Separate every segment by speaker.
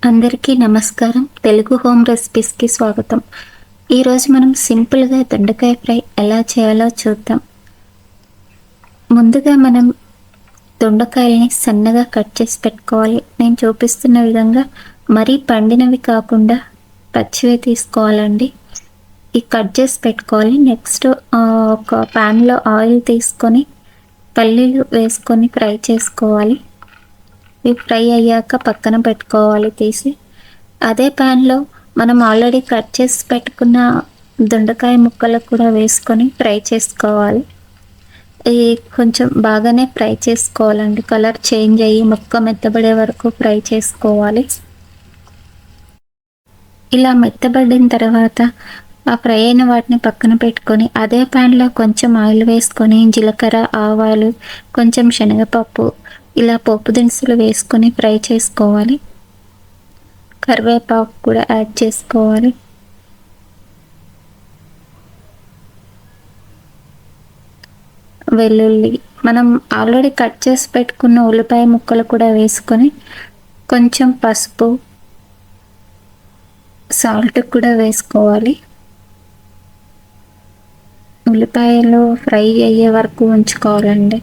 Speaker 1: అందరికీ నమస్కారం. తెలుగు హోమ్ రెసిపీస్కి స్వాగతం. ఈరోజు మనం సింపుల్గా దొండకాయ ఫ్రై ఎలా చేయాలో చూద్దాం. ముందుగా మనం దొండకాయల్ని సన్నగా కట్ చేసి పెట్టుకోవాలి. నేను చూపిస్తున్న విధంగా మరీ పండినవి కాకుండా పచ్చివే తీసుకోవాలండి. ఈ కట్ చేసి పెట్టుకోవాలి. నెక్స్ట్ ఒక ప్యాన్లో ఆయిల్ తీసుకొని పల్లీలు వేసుకొని ఫ్రై చేసుకోవాలి. ఇవి ఫ్రై అయ్యాక పక్కన పెట్టుకోవాలి తీసి. అదే ప్యాన్లో మనం ఆల్రెడీ కట్ చేసి పెట్టుకున్న దొండకాయ ముక్కలు కూడా వేసుకొని ఫ్రై చేసుకోవాలి. ఇది కొంచెం బాగానే ఫ్రై చేసుకోవాలండి. కలర్ చేంజ్ అయ్యి ముక్క మెత్తబడే వరకు ఫ్రై చేసుకోవాలి. ఇలా మెత్తబడిన తర్వాత ఆ ఫ్రై అయిన వాటిని పక్కన పెట్టుకొని అదే ప్యాన్లో కొంచెం ఆయిల్ వేసుకొని జీలకర్ర, ఆవాలు, కొంచెం శనగపప్పు, ఇలా పోపు దినుసులు వేసుకొని ఫ్రై చేసుకోవాలి. కరివేపాకు కూడా యాడ్ చేసుకోవాలి. వెల్లుల్లి, మనం ఆల్రెడీ కట్ చేసి పెట్టుకున్న ఉల్లిపాయ ముక్కలు కూడా వేసుకొని కొంచెం పసుపు, సాల్ట్ కూడా వేసుకోవాలి. ఉల్లిపాయలు ఫ్రై అయ్యే వరకు ఉంచుకోవాలండి.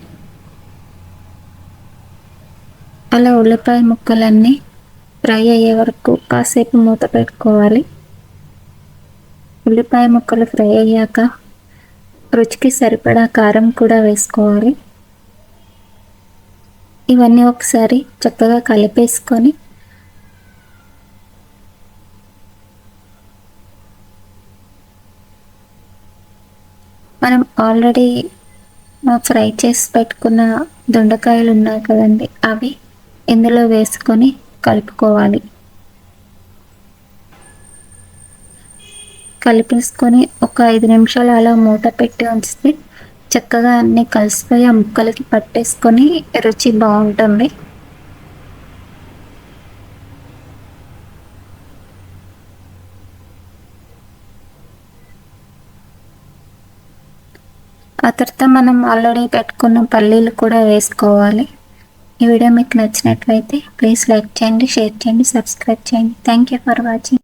Speaker 1: అలా ఉల్లిపాయ ముక్కలన్నీ ఫ్రై అయ్యే వరకు కాసేపు మూత పెట్టుకోవాలి. ఉల్లిపాయ ముక్కలు ఫ్రై అయ్యాక రుచికి సరిపడా కారం కూడా వేసుకోవాలి. ఇవన్నీ ఒకసారి చక్కగా కలిపేసుకొని మనం ఆల్రెడీ ఫ్రై చేసి పెట్టుకున్న దొండకాయలు ఉన్నాయి కదండి, అవి ఇందులో వేసుకొని కలుపుకోవాలి. కలిపేసుకొని ఒక 5 నిమిషాలు అలా మూత పెట్టి ఉంచితే చక్కగా అన్నీ కలిసిపోయి ఆ ముక్కలకి పట్టేసుకొని రుచి బాగుంటుంది. ఆ తర్వాత మనం ఆల్రెడీ పెట్టుకున్న పల్లీలు కూడా వేసుకోవాలి. ఈ వీడియో మీకు నచ్చినట్లయితే ప్లీజ్ లైక్ చేయండి, షేర్ చేయండి, సబ్స్క్రైబ్ చేయండి. Thank you for watching.